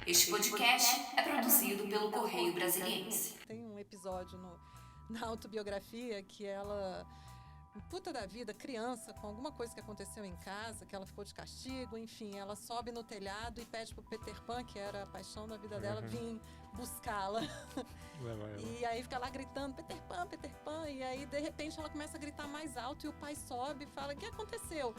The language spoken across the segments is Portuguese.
Este podcast é produzido pelo Correio Brasiliense. Tem um episódio na autobiografia que ela, puta da vida, criança, com alguma coisa que aconteceu em casa, que ela ficou de castigo, enfim, ela sobe no telhado e pede pro Peter Pan, que era a paixão da vida dela, vir buscá-la. E aí fica lá gritando, Peter Pan, Peter Pan, e aí de repente ela começa a gritar mais alto e o pai sobe e fala, o que aconteceu?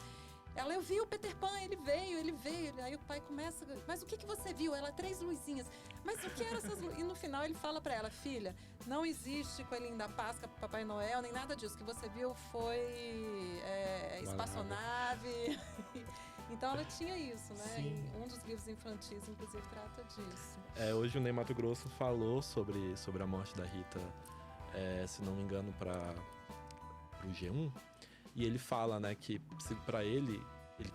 Ela, eu vi o Peter Pan, ele veio. Aí o pai começa, mas o que você viu? Ela, 3 luzinhas. Mas o que eram essas luzinhas? E no final ele fala pra ela, filha, não existe coelhinho da Páscoa, Papai Noel, nem nada disso. O que você viu foi espaçonave. Então ela tinha isso, né? E um dos livros infantis, inclusive, trata disso. Hoje o Ney Matogrosso falou sobre a morte da Rita, se não me engano, para o G1. E ele fala, né, que pra ele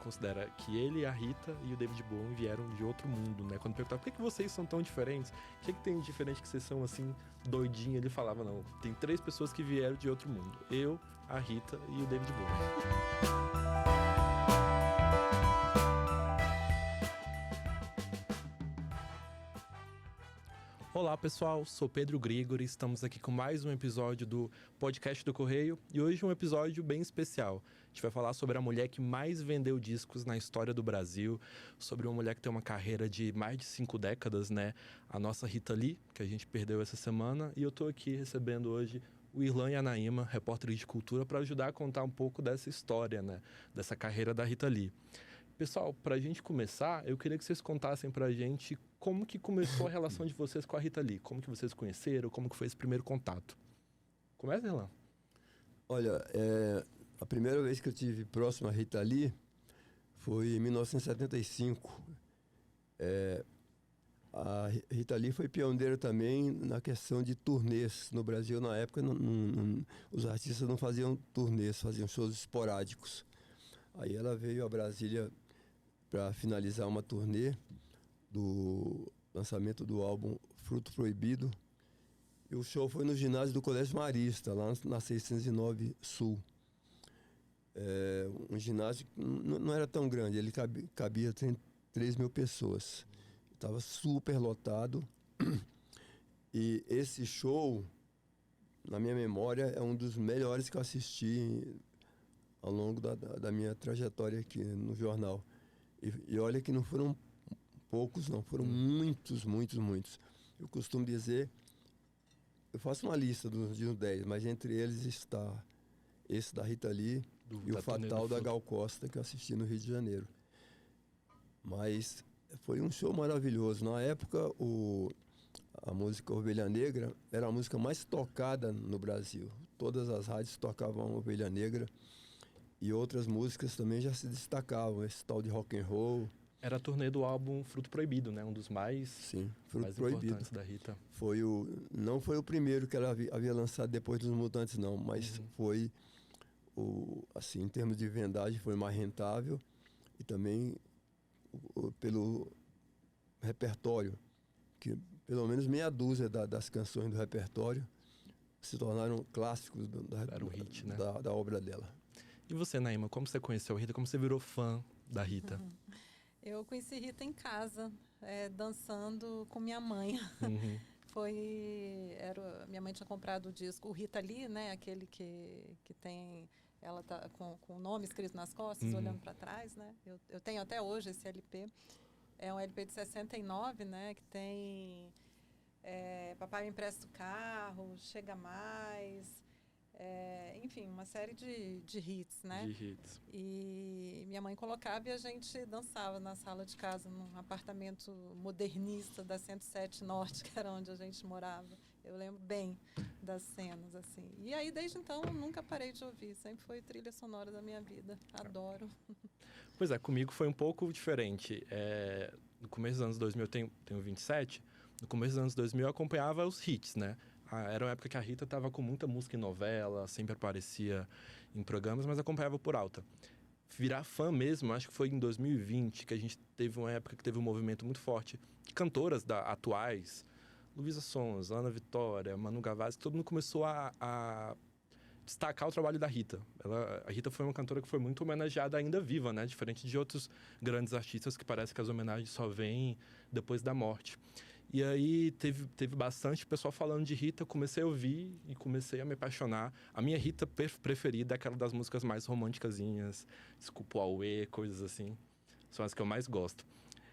considera que ele, a Rita e o David Bowie vieram de outro mundo, né? Quando perguntava, por que vocês são tão diferentes? O que tem de diferente que vocês são, assim, doidinhos? Ele falava, não, tem 3 pessoas que vieram de outro mundo. Eu, a Rita e o David Bowie. Olá pessoal, sou Pedro Grigori, estamos aqui com mais um episódio do podcast do Correio e hoje um episódio bem especial. A gente vai falar sobre a mulher que mais vendeu discos na história do Brasil, sobre uma mulher que tem uma carreira de mais de 5 décadas, né? A nossa Rita Lee, que a gente perdeu essa semana, e eu tô aqui recebendo hoje o Irlan Yanaíma, repórter de cultura, para ajudar a contar um pouco dessa história, né? Dessa carreira da Rita Lee. Pessoal, para a gente começar, eu queria que vocês contassem para a gente como que começou a relação de vocês com a Rita Lee. Como que vocês conheceram, como que foi esse primeiro contato. Começa, Irlan. Olha, a primeira vez que eu tive próximo a Rita Lee foi em 1975. A Rita Lee foi pioneira também na questão de turnês. No Brasil, na época, os artistas não faziam turnês, faziam shows esporádicos. Aí ela veio a Brasília para finalizar uma turnê do lançamento do álbum Fruto Proibido. E o show foi no ginásio do Colégio Marista, lá na 609 Sul. Um ginásio que não era tão grande, ele cabia 3 mil pessoas. Estava super lotado. E esse show, na minha memória, é um dos melhores que eu assisti ao longo da minha trajetória aqui no jornal. E olha que não foram poucos, não. Foram muitos. Eu costumo dizer, eu faço uma lista de uns 10, mas entre eles está esse da Rita Lee e o Fatal da Gal Costa, que eu assisti no Rio de Janeiro. Mas foi um show maravilhoso. Na época, a música Ovelha Negra era a música mais tocada no Brasil. Todas as rádios tocavam Ovelha Negra. E outras músicas também já se destacavam, esse tal de rock and roll. Era a turnê do álbum Fruto Proibido, né? Um dos mais importantes da Rita. Não foi o primeiro que ela havia lançado depois dos Mutantes, não. Mas foi, assim, em termos de vendagem, foi mais rentável. E também pelo repertório, que pelo menos meia dúzia das canções do repertório se tornaram clássicos Era um hit, né? da obra dela. E você, Naíma, como você conheceu a Rita? Como você virou fã da Rita? Eu conheci Rita em casa, dançando com minha mãe. Minha mãe tinha comprado o disco, o Rita Lee, né? Aquele que tem... Ela tá com o nome escrito nas costas, olhando para trás, né? Eu tenho até hoje esse LP. É um LP de 69, né? Que tem Papai Me Empresta o Carro, Chega Mais... enfim, uma série de hits, né? De hits. E minha mãe colocava e a gente dançava na sala de casa, num apartamento modernista da 107 Norte, que era onde a gente morava. Eu lembro bem das cenas, assim. E aí, desde então, eu nunca parei de ouvir. Sempre foi trilha sonora da minha vida. Adoro. Pois é, comigo foi um pouco diferente. No começo dos anos 2000, eu tenho 27. No começo dos anos 2000, eu acompanhava os hits, né? Era uma época que a Rita estava com muita música em novela, sempre aparecia em programas, mas acompanhava por alta. Virar fã mesmo, acho que foi em 2020 que a gente teve uma época que teve um movimento muito forte de cantoras atuais, Luísa Sonza, Ana Vitória, Manu Gavassi, que todo mundo começou a destacar o trabalho da Rita. A Rita foi uma cantora que foi muito homenageada ainda viva, né? Diferente de outros grandes artistas que parece que as homenagens só vêm depois da morte. E aí teve bastante pessoal falando de Rita, eu comecei a ouvir e comecei a me apaixonar. A minha Rita preferida é aquela das músicas mais românticazinhas, Desculpa o Auê, coisas assim. São as que eu mais gosto.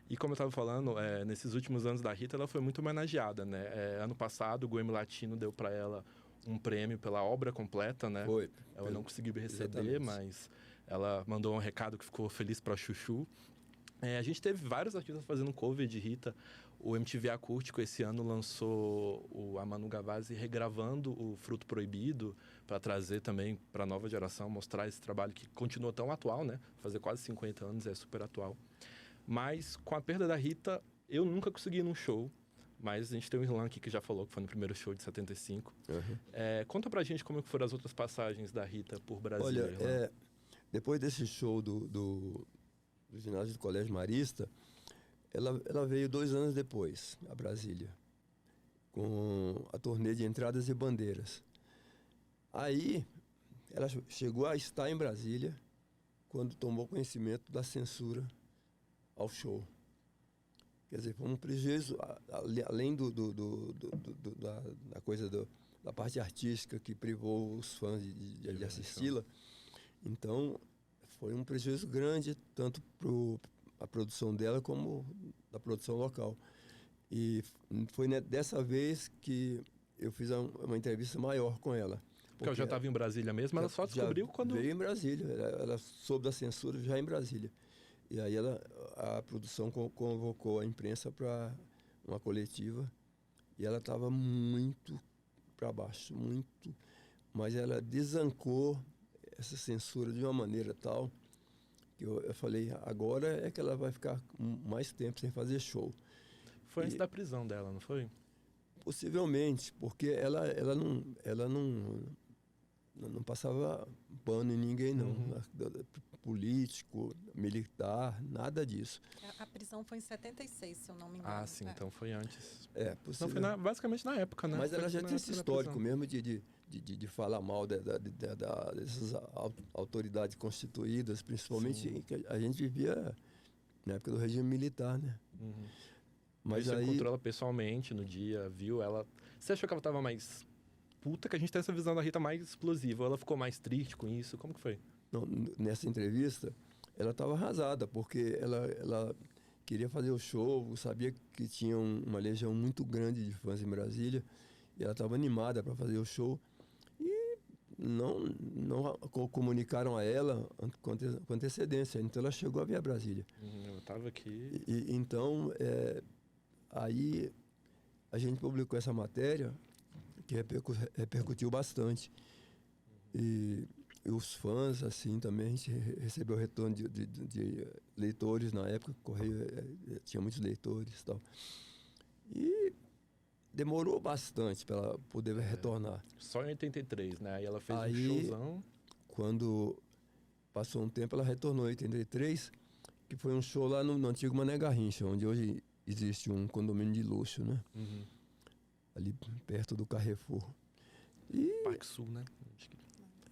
E como eu estava falando, nesses últimos anos da Rita, ela foi muito homenageada, né? Ano passado, o Grammy Latino deu para ela um prêmio pela obra completa, né? Foi. Ela não conseguiu receber, Exatamente. mas ela mandou um recado que ficou feliz para Chuchu. A gente teve vários artistas fazendo cover de Rita. O MTV Acústico esse ano lançou a Manu Gavazzi regravando o Fruto Proibido para trazer também para a nova geração, mostrar esse trabalho que continua tão atual, né? Fazer quase 50 anos é super atual. Mas com a perda da Rita, eu nunca consegui ir num show. Mas a gente tem o Irlan aqui que já falou que foi no primeiro show de 75. Uhum. Conta pra gente como foram as outras passagens da Rita por Brasília. Olha, Irlan. depois desse show do ginásio do Colégio Marista, ela veio 2 anos depois a Brasília, com a turnê de Entradas e Bandeiras. Aí, ela chegou a estar em Brasília quando tomou conhecimento da censura ao show. Quer dizer, foi um prejuízo, além da coisa da parte artística que privou os fãs de assisti-la. Então, foi um prejuízo grande, tanto para a produção dela como da produção local. E foi dessa vez que eu fiz uma entrevista maior com ela. Porque ela já estava em Brasília mesmo, ela só descobriu quando... Veio em Brasília, ela soube da censura já em Brasília. E aí a produção convocou a imprensa para uma coletiva e ela estava muito para baixo, muito. Mas ela desancou essa censura de uma maneira tal que eu falei, agora é que ela vai ficar mais tempo sem fazer show. Foi antes da prisão dela, não foi? Possivelmente, porque ela não passava pano em ninguém, não. Político, militar, nada disso. A prisão foi em 76, se eu não me engano. Ah, sim, então foi antes. Possível. Não, foi basicamente na época, né? Mas Foi ela já na tinha esse época da histórico prisão. mesmo de falar mal dessas autoridades constituídas, principalmente que a gente vivia na época do regime militar, né? Mas Você aí encontrou ela pessoalmente no dia, viu ela... Você achou que ela tava mais puta? Que a gente tem essa visão da Rita mais explosiva. Ela ficou mais triste com isso? Como que foi? nessa entrevista, ela estava arrasada, porque ela queria fazer o show, sabia que tinha uma legião muito grande de fãs em Brasília, e ela estava animada para fazer o show. E não comunicaram a ela com antecedência, então ela chegou a vir a Brasília. Eu estava aqui... Então, aí a gente publicou essa matéria, que repercutiu bastante. E os fãs, assim, também, a gente recebeu retorno de leitores na época, o Correio tinha muitos leitores e tal. E demorou bastante para ela poder retornar. Só em 83, né? Aí ela fez Aí, um showzão. Quando passou um tempo, ela retornou em 83, que foi um show lá no antigo Mané Garrincha, onde hoje existe um condomínio de luxo, né? Ali perto do Carrefour. E Parque Sul, né?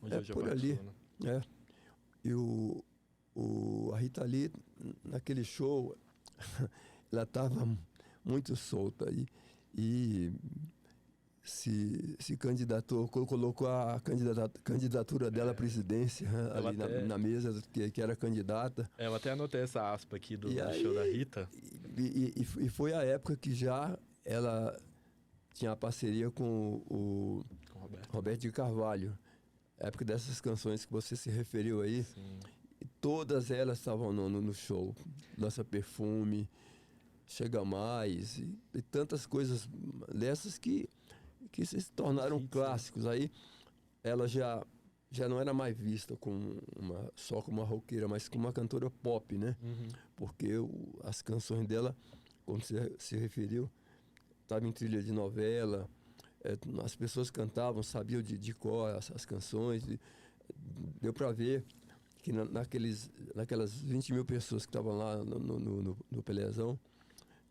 Onde hoje por Parque ali. Sul, né? E a Rita Lee, naquele show, ela estava muito solta e se candidatou, colocou a candidatura dela à presidência ali na mesa, que era candidata. Eu até anotei essa aspa aqui do aí, show da Rita. E foi a época que já ela tinha a parceria com o Roberto de Carvalho. A época dessas canções que você se referiu aí. Sim. E todas elas estavam no show. Lança Perfume, Chega Mais e tantas coisas dessas que se tornaram clássicos. Aí ela já não era mais vista só como uma roqueira, mas como uma cantora pop, né? Porque as canções dela, como você se referiu, estavam em trilha de novela. As pessoas cantavam, sabiam de cor as canções. Deu para ver que naquelas 20 mil pessoas que estavam lá no Pelezão,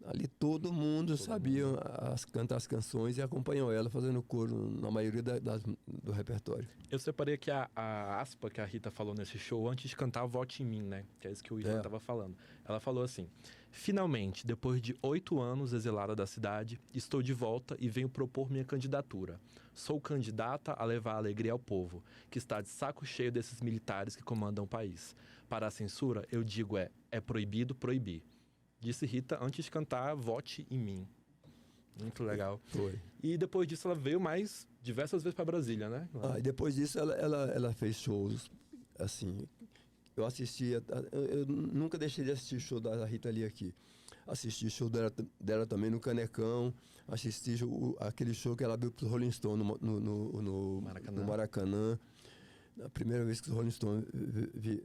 Ali todo mundo sabia cantar as canções e acompanhou ela fazendo coro na maioria do repertório. Eu separei aqui a aspa que a Rita falou nesse show antes de cantar Vote em Mim, né? Que é isso que o Ivan estava falando. Ela falou assim: finalmente, depois de 8 anos exilada da cidade, estou de volta e venho propor minha candidatura. Sou candidata a levar alegria ao povo, que está de saco cheio desses militares que comandam o país. Para a censura, eu digo é proibido proibir. Disse Rita antes de cantar Vote em Mim. Muito legal. Foi. E depois disso ela veio mais diversas vezes para Brasília, né? E depois disso ela fez shows, assim, eu assistia, eu nunca deixei de assistir show da Rita Lee aqui. Assisti show dela também no Canecão, assisti aquele show que ela abriu pro Rolling Stone no Maracanã. A primeira vez que o Rolling Stone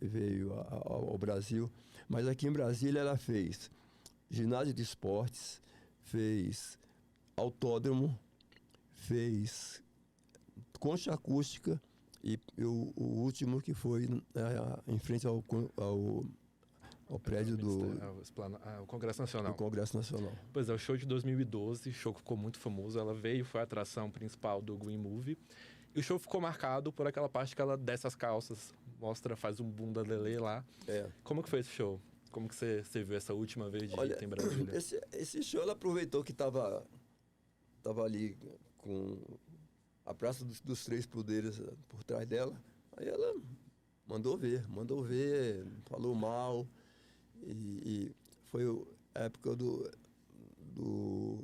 veio ao Brasil. Mas aqui em Brasília ela fez ginásio de esportes, fez autódromo, fez concha acústica e o último que foi em frente ao prédio o Congresso Nacional. do Congresso Nacional. Pois é, o show de 2012, show que ficou muito famoso. Ela veio, foi a atração principal do Green Movie. E o show ficou marcado por aquela parte que ela desce as calças, faz um bunda lelê lá. Como que foi esse show? Como que você viu essa última vez de Rita em Brasília? Esse show ela aproveitou que estava ali com a Praça dos Três Poderes por trás dela. Aí ela mandou ver, falou mal. E foi a época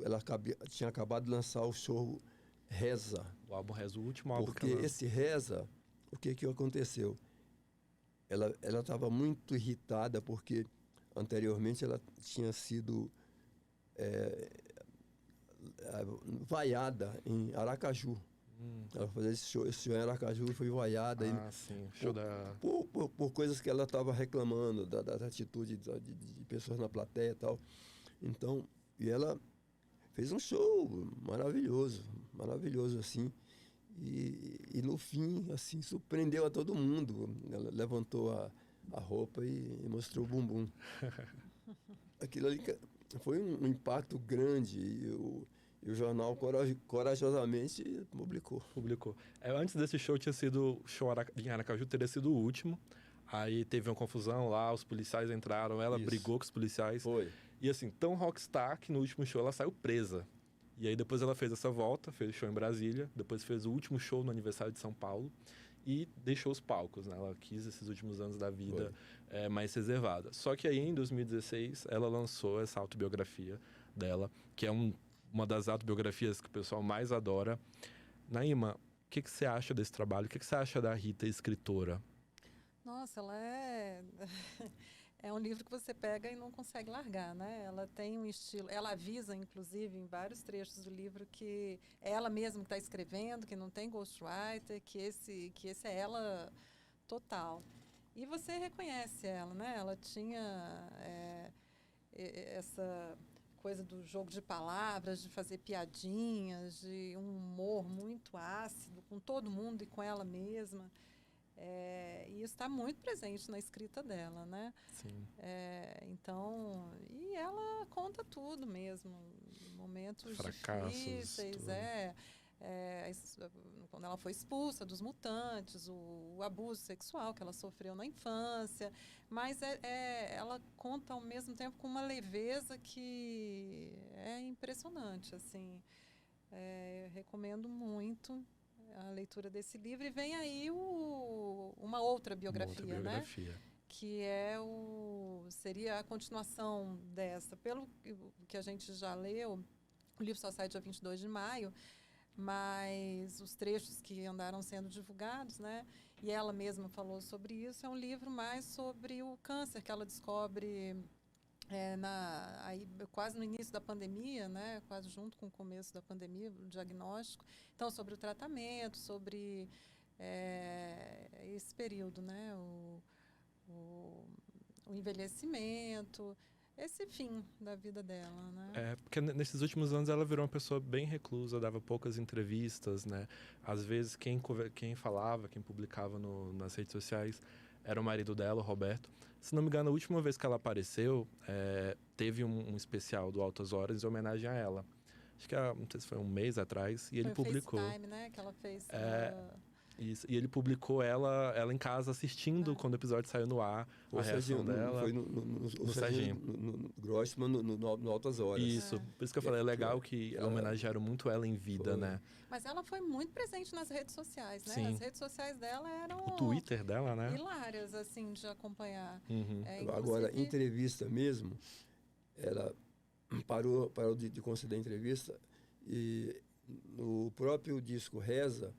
ela tinha acabado de lançar o show Reza. O álbum Reza, o último álbum porque que ela... esse Reza, o que aconteceu? Ela estava muito irritada porque anteriormente ela tinha sido vaiada em Aracaju. Ela fazia esse show em Aracaju e foi vaiada. Sim, show por coisas que ela estava reclamando, da atitude de pessoas na plateia e tal. Então, e ela fez um show maravilhoso assim. E no fim, assim, surpreendeu a todo mundo. Ela levantou a roupa e mostrou o bumbum. Aquilo ali foi um impacto grande e o jornal corajosamente publicou. Antes desse show, tinha sido o show em Aracaju, teria sido o último. Aí teve uma confusão lá, os policiais entraram, ela brigou com os policiais. Foi. E assim, tão rockstar que no último show ela saiu presa. E aí depois ela fez essa volta, fez show em Brasília, depois fez o último show no aniversário de São Paulo e deixou os palcos, né? Ela quis esses últimos anos da vida mais reservada. Só que aí em 2016 ela lançou essa autobiografia dela, que é uma das autobiografias que o pessoal mais adora. Naíma, o que você acha desse trabalho? O que você acha da Rita, escritora? Nossa, ela é um livro que você pega e não consegue largar, né? Ela tem um estilo... Ela avisa, inclusive, em vários trechos do livro que é ela mesma que está escrevendo, que não tem ghostwriter, que esse é ela total. E você reconhece ela, né? Ela tinha essa coisa do jogo de palavras, de fazer piadinhas, de um humor muito ácido com todo mundo e com ela mesma. E isso está muito presente na escrita dela, né? Sim. Então, e ela conta tudo mesmo, momentos fracassos, difíceis, quando ela foi expulsa dos Mutantes, o abuso sexual que ela sofreu na infância, mas ela conta ao mesmo tempo com uma leveza que é impressionante, assim. Eu recomendo muito a leitura desse livro. E vem aí uma outra biografia, né? Que seria a continuação dessa. Pelo que a gente já leu, o livro só sai dia 22 de maio, mas os trechos que andaram sendo divulgados, né? E ela mesma falou sobre isso, é um livro mais sobre o câncer que ela descobre aí quase no início da pandemia, né, quase junto com o começo da pandemia, o diagnóstico. Então, sobre o tratamento, sobre esse período, né, o envelhecimento, esse fim da vida dela, né? Porque nesses últimos anos ela virou uma pessoa bem reclusa, dava poucas entrevistas, né? Às vezes quem falava, quem publicava nas redes sociais era o marido dela, o Roberto. Se não me engano, a última vez que ela apareceu, teve um especial do Altas Horas em homenagem a ela. Acho que, não sei se foi um mês atrás, e ele Foi o publicou. FaceTime, né? Que ela fez. Isso, e ele publicou ela em casa assistindo quando o episódio saiu no ar, a reação dela. Foi no Serginho. no Grossman, no Altas Horas. Isso, por isso que eu falei, é legal que homenagearam muito ela em vida, Foi. né? Mas ela foi muito presente nas redes sociais, né? Sim. As redes sociais dela eram O Twitter dela, né? hilárias, assim, de acompanhar. Uhum. Agora, Inclusive- entrevista mesmo, ela parou de conceder entrevista e no próprio disco Reza,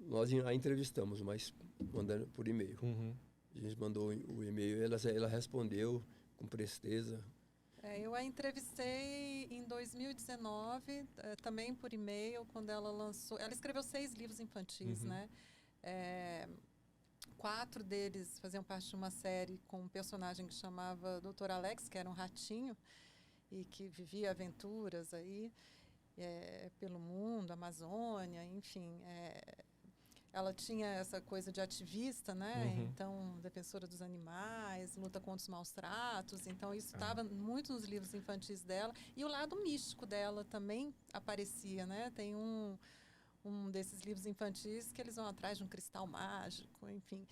nós a entrevistamos, mas mandando por e-mail. Uhum. A gente mandou o e-mail, ela respondeu com presteza. Eu a entrevistei em 2019, também por e-mail, quando ela lançou. Ela escreveu 6 livros infantis, Uhum. né? 4 deles faziam parte de uma série com um personagem que chamava Dr. Alex, que era um ratinho e que vivia aventuras aí pelo mundo, Amazônia, enfim. Ela tinha essa coisa de ativista, né? Uhum. Então, defensora dos animais, luta contra os maus tratos. Então, isso estava muito nos livros infantis dela. E o lado místico dela também aparecia, né? Tem um desses livros infantis que eles vão atrás de um cristal mágico, enfim.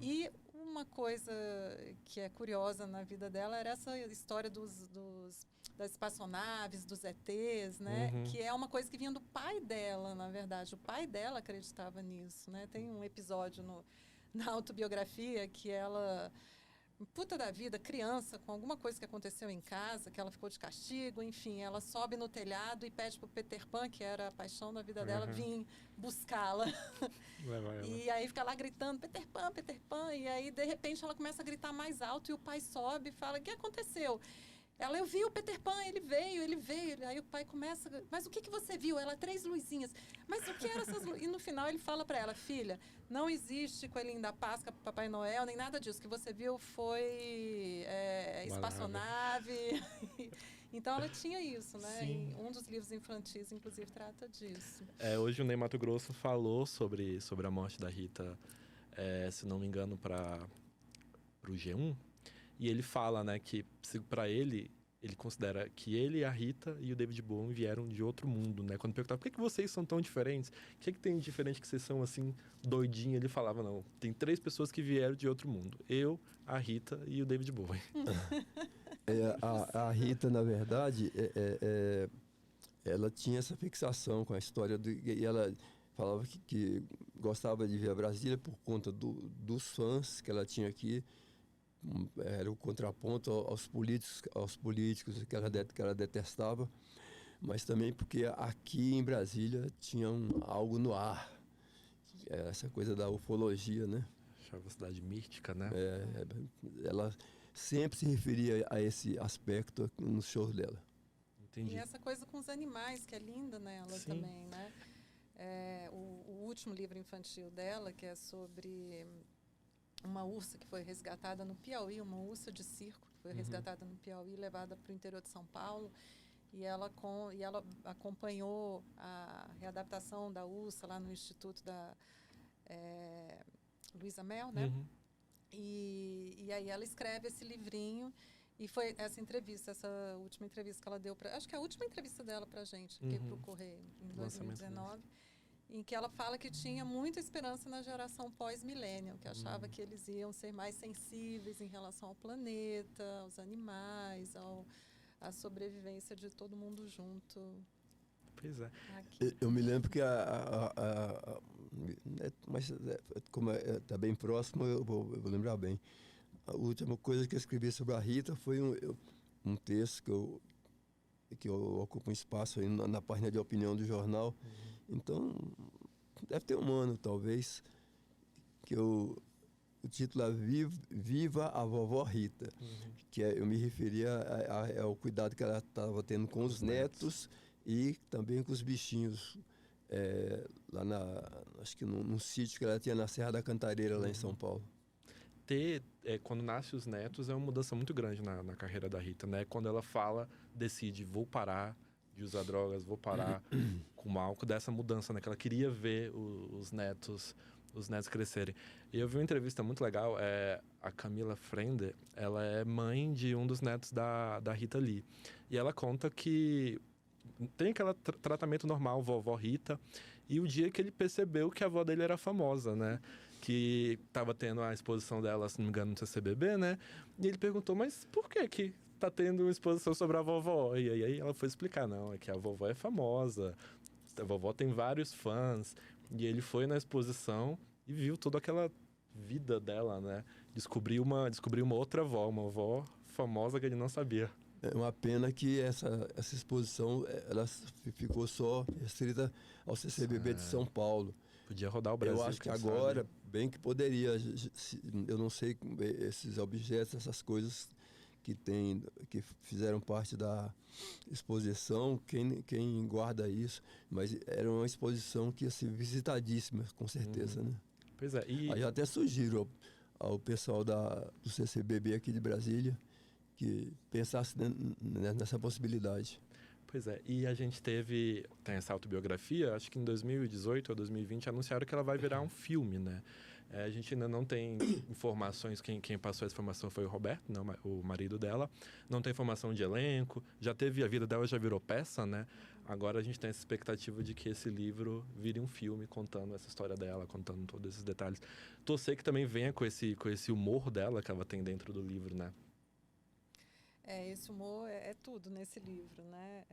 E uma coisa que é curiosa na vida dela era essa história das espaçonaves, dos ETs, né? Uhum. Que é uma coisa que vinha do pai dela, na verdade. O pai dela acreditava nisso, né? Tem um episódio na autobiografia que ela, puta da vida, criança, com alguma coisa que aconteceu em casa, que ela ficou de castigo, enfim, ela sobe no telhado e pede pro Peter Pan, que era a paixão da vida dela, vir buscá-la. Leva ela. E aí fica lá gritando, Peter Pan, Peter Pan. E aí, de repente, ela começa a gritar mais alto e o pai sobe e fala, o que aconteceu? Eu vi o Peter Pan, ele veio. Aí o pai começa, mas o que você viu? Ela, 3 luzinhas. Mas o que eram essas luzinhas? E no final ele fala para ela, filha, não existe coelhinho da Páscoa, Papai Noel, nem nada disso. O que você viu foi espaçonave. Então ela tinha isso, né? Sim. E um dos livros infantis, inclusive, trata disso. Hoje o Ney Matogrosso falou sobre a morte da Rita, se não me engano, para o G1. E ele fala, né, que para ele considera que ele, a Rita e o David Bowie vieram de outro mundo, né? Quando perguntava, por que vocês são tão diferentes? O que tem de diferente que vocês são, assim, doidinhos? Ele falava, não, tem 3 pessoas que vieram de outro mundo. Eu, a Rita e o David Bowie. A Rita, na verdade, ela tinha essa fixação com a história e ela falava que gostava de vir a Brasília por conta dos fãs que ela tinha aqui. Era o contraponto aos políticos que ela detestava, mas também porque aqui em Brasília tinha algo no ar, essa coisa da ufologia, né? Achava a cidade mística, né? Ela sempre se referia a esse aspecto nos shows dela. Entendi. E essa coisa com os animais, que é linda nela Sim. também, né? O último livro infantil dela, que é sobre uma ursa que foi resgatada no Piauí, uma ursa de circo que foi resgatada no Piauí, levada para o interior de São Paulo, e ela acompanhou a readaptação da ursa lá no Instituto da Luísa Mel, né? Uhum. E aí ela escreve esse livrinho, e foi essa última entrevista que ela deu para, acho que é a última entrevista dela para a gente, aqui para o Correio, em 2019. Em que ela fala que tinha muita esperança na geração pós-millennial, que achava que eles iam ser mais sensíveis em relação ao planeta, aos animais, à sobrevivência de todo mundo junto. Pois é. Aqui. Eu me lembro que mas como está bem próximo, eu vou lembrar bem. A última coisa que eu escrevi sobre a Rita foi um texto que eu ocupo um espaço aí na página de opinião do jornal. Então, deve ter um ano, talvez, que o título é Viva a Vovó Rita, que eu me referia ao cuidado que ela estava tendo com os netos e também com os bichinhos, lá acho que num sítio que ela tinha na Serra da Cantareira, lá em São Paulo. Quando nasce os netos, é uma mudança muito grande na carreira da Rita, né? Quando ela decide, vou parar de usar drogas, vou parar com o álcool, dessa mudança, né? Que ela queria ver os netos os netos crescerem. E eu vi uma entrevista muito legal, a Camila Frender, ela é mãe de um dos netos da Rita Lee. E ela conta que tem aquele tratamento normal, vovó Rita, e o dia que ele percebeu que a avó dele era famosa, né? Que tava tendo a exposição dela, se não me engano, no CCBB, né? E ele perguntou, mas por que tá tendo uma exposição sobre a vovó? E aí ela foi explicar, não, é que a vovó é famosa, a vovó tem vários fãs. E ele foi na exposição e viu toda aquela vida dela, né? Descobriu uma outra avó, uma avó famosa que ele não sabia. É uma pena que essa exposição ela ficou só restrita ao CCBB de São Paulo. Podia rodar o Brasil. Eu acho que quem agora, sabe. bem que poderia, eu não sei, esses objetos, essas coisas que fizeram parte da exposição, quem guarda isso, mas era uma exposição que ia ser visitadíssima, com certeza, né? Pois é, e Aí eu até sugiro ao pessoal do CCBB aqui de Brasília que pensasse nessa possibilidade. Pois é, e a gente tem essa autobiografia, acho que em 2018 ou 2020 anunciaram que ela vai virar um filme, né? A gente ainda não tem informações, quem passou essa informação foi o Roberto, não, o marido dela. Não tem informação de elenco, já teve, a vida dela já virou peça, né? Agora a gente tem essa expectativa de que esse livro vire um filme contando essa história dela, contando todos esses detalhes. Torcer que também venha com esse humor dela que ela tem dentro do livro, né? Esse humor é tudo nesse livro, né?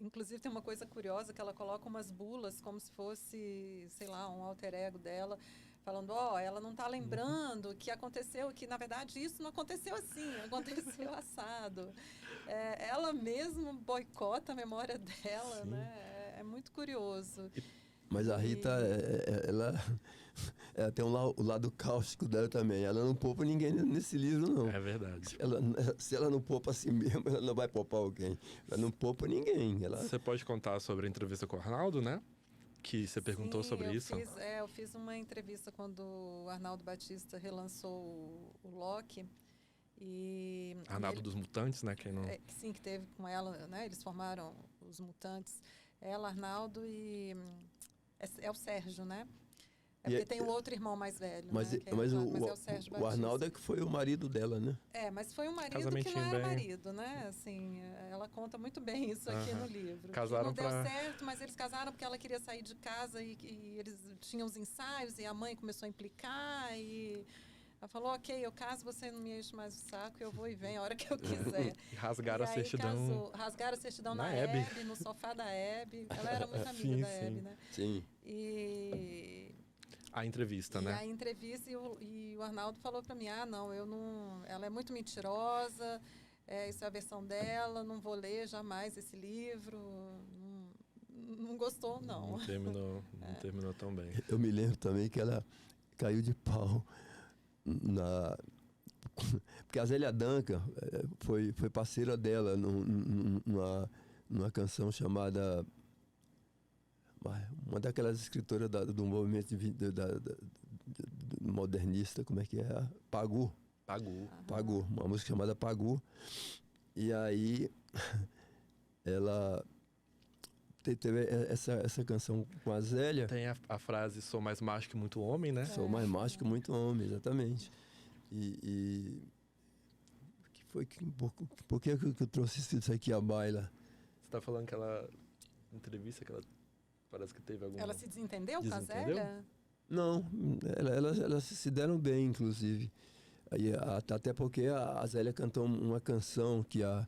Inclusive tem uma coisa curiosa que ela coloca umas bulas como se fosse, sei lá, um alter ego dela, falando, ela não está lembrando que aconteceu, que na verdade isso não aconteceu assim, aconteceu assado. Ela mesma boicota a memória dela, Sim. né? É muito curioso. Mas a Rita, ela tem o lado cáustico dela também. Ela não poupa ninguém nesse livro, não. É verdade. Se ela não poupa a si mesma, ela não vai poupar alguém. Ela não poupa ninguém. Você pode contar sobre a entrevista com o Arnaldo, né? Que você perguntou sobre isso. Eu fiz uma entrevista quando o Arnaldo Batista relançou o Loki. Arnaldo dos Mutantes, né? Quem não... Sim, que teve com ela, né? Eles formaram os Mutantes. Ela, Arnaldo e... É o Sérgio, né? Porque tem o outro irmão mais velho, mas, né? mas é o Sérgio o Arnaldo é que foi o marido dela, né? Mas foi um marido que não era marido, né? Assim, ela conta muito bem isso aqui no livro. Casaram que não deu certo, mas eles casaram porque ela queria sair de casa e eles tinham os ensaios e a mãe começou a implicar e... Ela falou, ok, eu caso, você não me enche mais o saco, eu vou e venho a hora que eu quiser. E rasgaram a certidão. Rasgaram a certidão na Hebe, no sofá da Hebe. Ela era muito amiga da Hebe, né? Sim. E a entrevista, né? A entrevista e o Arnaldo falou para mim, não, eu não... Ela é muito mentirosa, isso é a versão dela, não vou ler jamais esse livro. Não gostou, não. Não terminou tão bem. Eu me lembro também que ela caiu de pau porque a Zélia Duncan foi parceira dela numa canção chamada, uma daquelas escritoras do movimento modernista, como é que é? Pagu, uma música chamada Pagu. E aí ela teve essa canção com a Zélia. Tem a frase, sou mais macho que muito homem, né? Sou mais macho que muito homem, exatamente. Por que eu trouxe isso aqui à baila? Você tá falando que ela... Entrevista que ela... Parece que teve alguma... Ela se desentendeu com a Zélia? Não, elas se deram bem, inclusive. Aí, até porque a Zélia cantou uma canção que a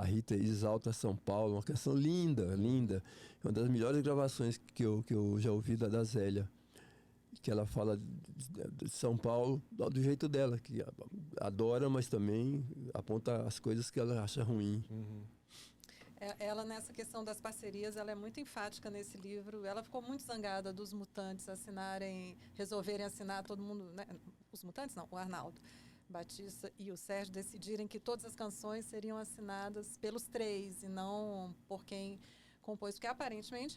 Rita exalta São Paulo, uma canção linda, linda. Uma das melhores gravações que eu já ouvi da Zélia. Que ela fala de São Paulo do jeito dela, que adora, mas também aponta as coisas que ela acha ruim. Uhum. Ela, nessa questão das parcerias, ela é muito enfática nesse livro. Ela ficou muito zangada dos Mutantes resolverem assinar, todo mundo... Né? Os Mutantes não, o Arnaldo Batista e o Sérgio decidirem que todas as canções seriam assinadas pelos três e não por quem compôs. Porque, aparentemente,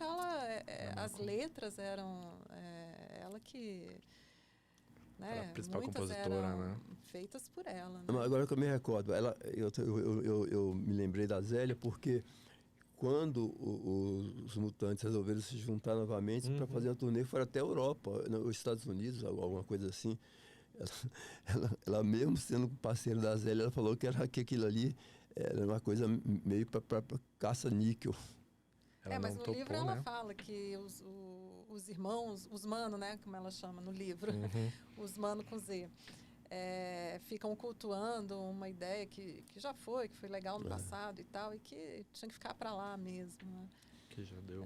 as letras eram... ela que... Né, era a principal muitas compositora, eram né? feitas por ela. Né? Agora que eu me recordo, eu me lembrei da Zélia porque quando os Mutantes resolveram se juntar novamente para fazer uma turnê, foram até a Europa, os Estados Unidos, alguma coisa assim. Ela mesmo sendo parceira da Zélia, ela falou que aquilo ali era uma coisa meio para caça-níquel. Ela mas não no topou, livro ela né? fala que os irmãos, os mano, né, como ela chama no livro, os mano com Z, ficam cultuando uma ideia que já foi, que foi legal no passado e tal, e que tinha que ficar para lá mesmo. Né? Que já deu.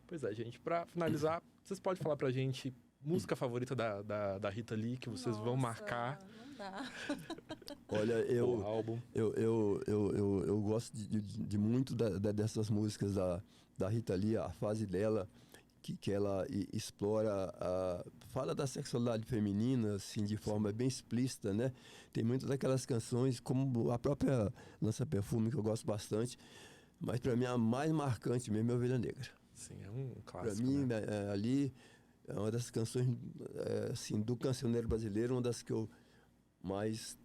Pois é, gente, pra finalizar, vocês podem falar pra gente música favorita da Rita Lee que vocês vão Nossa, marcar Não dá. Olha, o álbum? eu gosto de muito dessas músicas da Rita Lee, a fase dela, que ela explora, fala da sexualidade feminina, assim, de forma bem explícita, né? Tem muitas daquelas canções, como a própria Lança Perfume, que eu gosto bastante, mas para mim a mais marcante mesmo é Ovelha Negra. Sim, é um Para clássico, mim, né? ali, é uma das canções, assim, do cancioneiro brasileiro, uma das que eu mais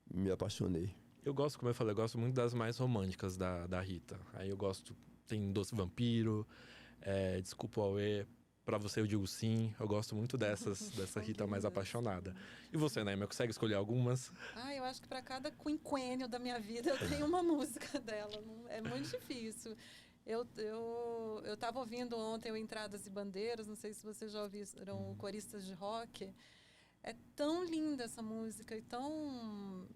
me apaixonei. Eu gosto, como eu falei, eu gosto muito das mais românticas da Rita. Aí eu gosto, tem Doce Vampiro, Desculpa o Auê, Pra Você Eu Digo Sim. Eu gosto muito dessa Rita mais apaixonada. E você, Naima, consegue escolher algumas? Eu acho que para cada quinquênio da minha vida eu tenho uma música dela. É muito difícil. Eu estava ouvindo ontem o Entradas e Bandeiras, não sei se vocês já ouviram Coristas de Rock. É tão linda essa música e tão...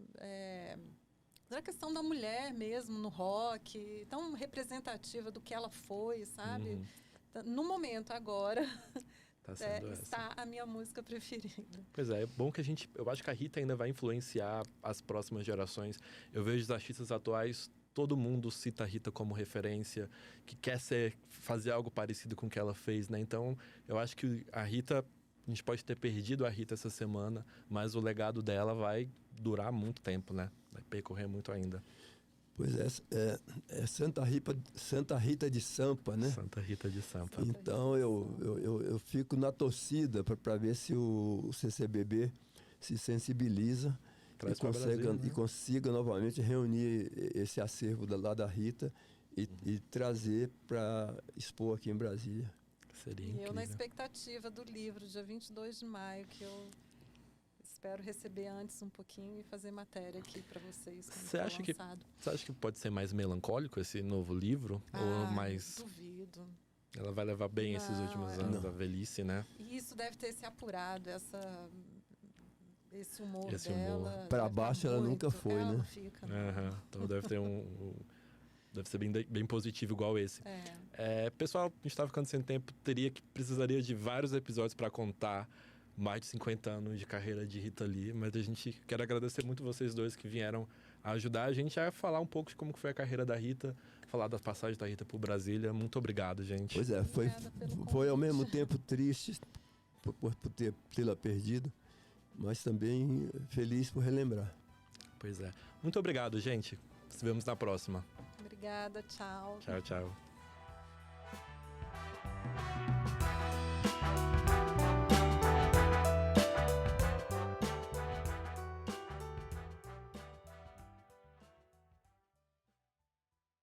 a questão da mulher mesmo no rock, tão representativa do que ela foi, sabe? No momento, agora, Tá sendo está a minha música preferida. Pois é bom que eu acho que a Rita ainda vai influenciar as próximas gerações. Eu vejo os artistas atuais, todo mundo cita a Rita como referência, que quer fazer algo parecido com o que ela fez, né? Então, eu acho que a gente pode ter perdido a Rita essa semana, mas o legado dela vai durar muito tempo, né? Vai percorrer muito ainda. Pois é Santa Rita de Sampa, né? Santa Rita de Sampa. Então eu fico na torcida para ver se o CCBB se sensibiliza e consiga novamente reunir esse acervo lá da Rita e trazer para expor aqui em Brasília. Seria E incrível. eu na expectativa do livro, dia 22 de maio, que eu espero receber antes um pouquinho e fazer matéria aqui para vocês. Você acha que pode ser mais melancólico esse novo livro? Ou mais... Duvido. Ela vai levar bem esses últimos anos da velhice, né? E isso deve ter se apurado, esse humor Esse humor. dela. Para baixo ela nunca foi, ela né? Não fica, não. Então deve ter deve ser bem positivo igual esse. Pessoal, a gente estava ficando sem tempo, precisaria de vários episódios para contar mais de 50 anos de carreira de Rita Lee, mas a gente quer agradecer muito vocês dois que vieram a ajudar a gente a falar um pouco de como foi a carreira da Rita, falar das passagens da Rita por Brasília. Muito obrigado, gente. Pois é, foi ao mesmo tempo triste por tê-la perdido, mas também feliz por relembrar. Pois é. Muito obrigado, gente. Nos vemos na próxima. Obrigada, tchau. Tchau, tchau.